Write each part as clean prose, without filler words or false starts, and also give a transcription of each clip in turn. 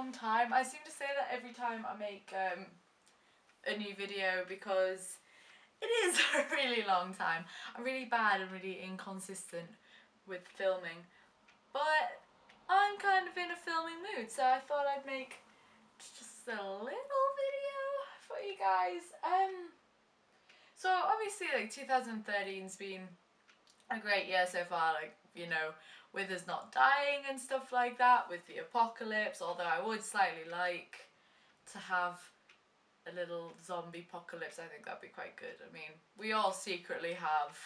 long time. I seem to say that every time I make a new video because it is a really long time. I'm really bad and really inconsistent with filming, but I'm kind of in a filming mood, so I thought I'd make just a little video for you guys. So obviously, like, 2013's been a great year so far, like, you know, with us not dying and stuff like that, with the apocalypse, although I would slightly like to have a little zombie apocalypse. I think that'd be quite good. I mean, we all secretly have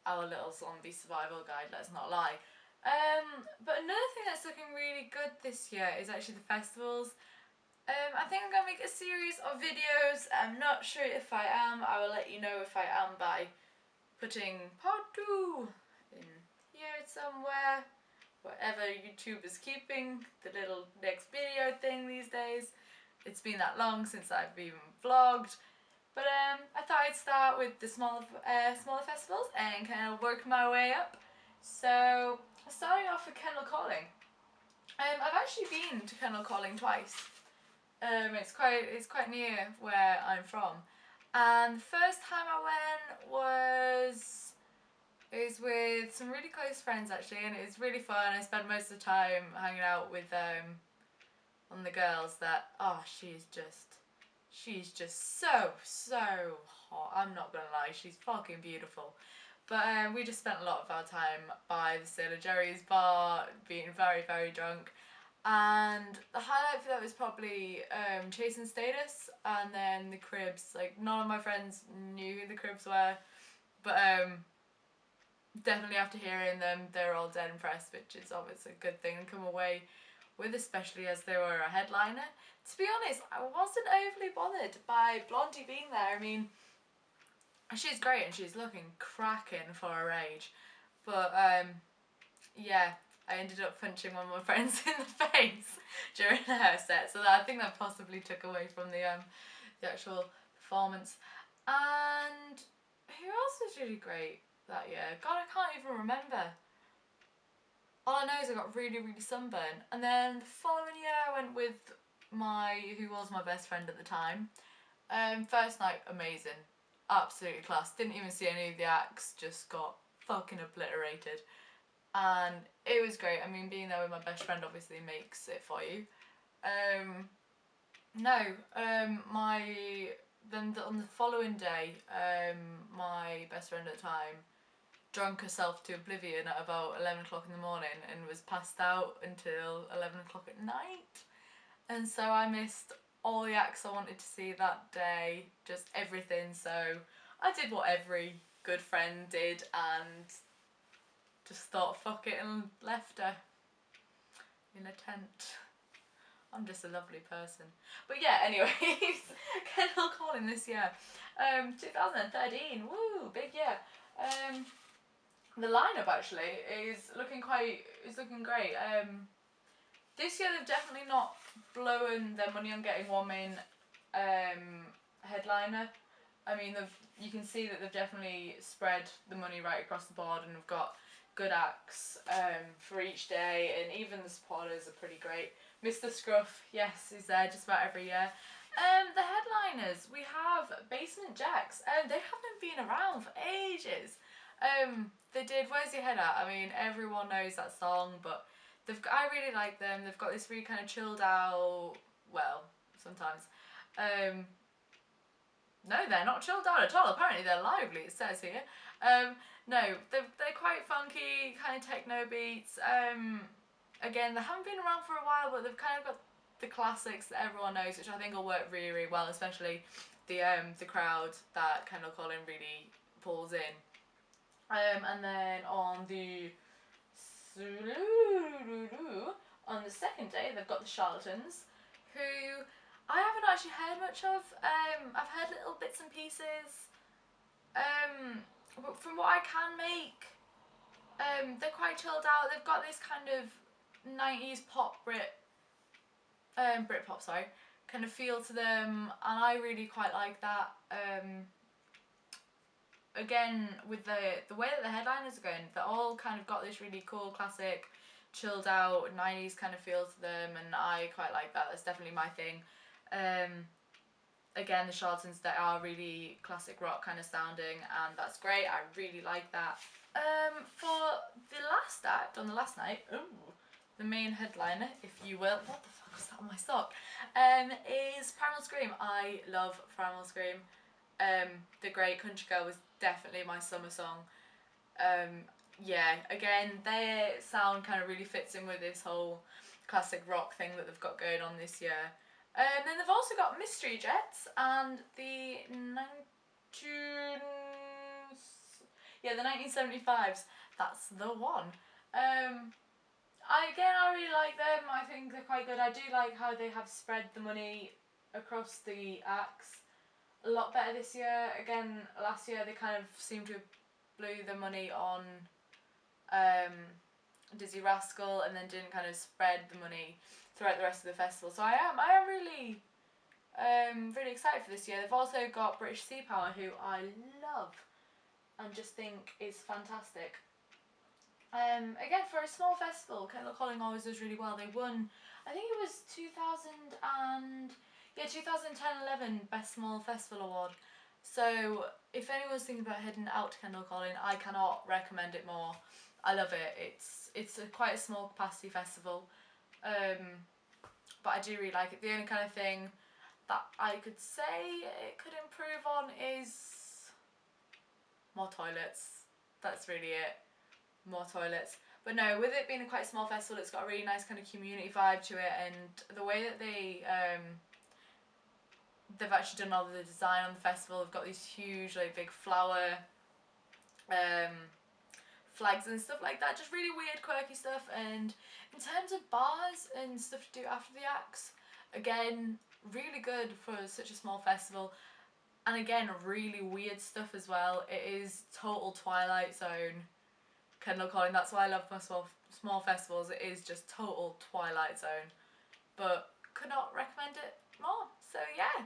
our little zombie survival guide, let's not lie. But another thing that's looking really good this year is actually the festivals. I think I'm going to make a series of videos. I'm not sure if I am. I will let you know if I am by putting part 2 in here somewhere. Whatever YouTube is keeping the little next video thing these days. It's been that long since I've even vlogged. But I thought I'd start with the smaller festivals and kind of work my way up. So starting off with Kendal Calling. I've actually been to Kendal Calling twice. It's quite near where I'm from, and the first time I went was with some really close friends actually, and it was really fun. I spent most of the time hanging out with one of the girls that, oh, she's just so hot. I'm not gonna lie, she's fucking beautiful. But we just spent a lot of our time by the Sailor Jerry's bar, being very, very drunk. And the highlight for that was probably Chasing Status and then the Cribs. Like, none of my friends knew who the Cribs were, but definitely after hearing them, they're all dead impressed, which is obviously a good thing to come away with, especially as they were a headliner. To be honest, I wasn't overly bothered by Blondie being there. I mean, she's great and she's looking cracking for her age, but yeah, I ended up punching one of my friends in the face during her set, so I think that possibly took away from the actual performance. And who else was really great that year? God, I can't even remember. All I know is I got really, really sunburned. And then the following year I went with who was my best friend at the time. First night, amazing. Absolutely class. Didn't even see any of the acts, just got fucking obliterated. And it was great. I mean, being there with my best friend obviously makes it for you. On the following day, my best friend at the time drunk herself to oblivion at about 11 o'clock in the morning and was passed out until 11 o'clock at night. And so I missed all the acts I wanted to see that day, just everything. So I did what every good friend did and just thought fuck it and left her in a tent. I'm just a lovely person. But yeah, anyways, Kendal Calling this year. 2013, woo, big year. The lineup actually is looking great. This year they've definitely not blown their money on getting one main headliner. I mean, you can see that they've definitely spread the money right across the board and have got good acts for each day, and even the supporters are pretty great. Mr. Scruff, yes, is there just about every year. The headliners, we have Basement Jacks. They haven't been around for ages. They did Where's Your Head At? I mean, everyone knows that song, but I really like them. They've got this really kind of chilled out, well, sometimes. No, they're not chilled out at all. Apparently they're lively, it says here. No, they're quite funky, kind of techno beats. Again, they haven't been around for a while, but they've kind of got the classics that everyone knows, which I think will work really, really well, especially the crowd that Kendal Calling really pulls in. And then on the second day, they've got the Charlatans, who I haven't actually heard much of. I've heard little bits and pieces. But from what I can make, they're quite chilled out. They've got this kind of 90s pop Britpop, sorry, kind of feel to them, and I really quite like that. Again, with the way that the headliners are going, they're all kind of got this really cool classic chilled out 90s kind of feel to them, and I quite like that. That's definitely my thing. Again, the Charlatans, they are really classic rock kind of sounding, and that's great. I really like that. For the last act on the last night, the main headliner, if you will, what the fuck was that on my sock? Is Primal Scream. I love Primal Scream. The Great Country Girl was definitely my summer song. Yeah, again, their sound kind of really fits in with this whole classic rock thing that they've got going on this year. Then they've also got Mystery Jets and the 1975s. That's the one. I really like them. I think they're quite good. I do like how they have spread the money across the acts a lot better this year. Again, last year they kind of seemed to have blew the money on Dizzy Rascal and then didn't kind of spread the money throughout the rest of the festival. So I am really really excited for this year. They've also got British Sea Power, who I love and just think is fantastic. Again, for a small festival, Kendal Calling always does really well. They won, I think it was 2010-11 Best Small Festival Award. So if anyone's thinking about heading out to Kendal Calling, I cannot recommend it more. I love it. It's quite a small capacity festival, but I do really like it. The only kind of thing that I could say it could improve on is more toilets. That's really it. More toilets. But no, with it being a quite small festival, it's got a really nice kind of community vibe to it, and the way that they've actually done all the design on the festival. They've got these huge like big flower flags and stuff like that, just really weird quirky stuff. And in terms of bars and stuff to do after the acts, again, really good for such a small festival. And again, really weird stuff as well. It is total Twilight Zone Kendal Calling. That's why I love my small festivals. It is just total Twilight Zone, but could not recommend it more. So yeah,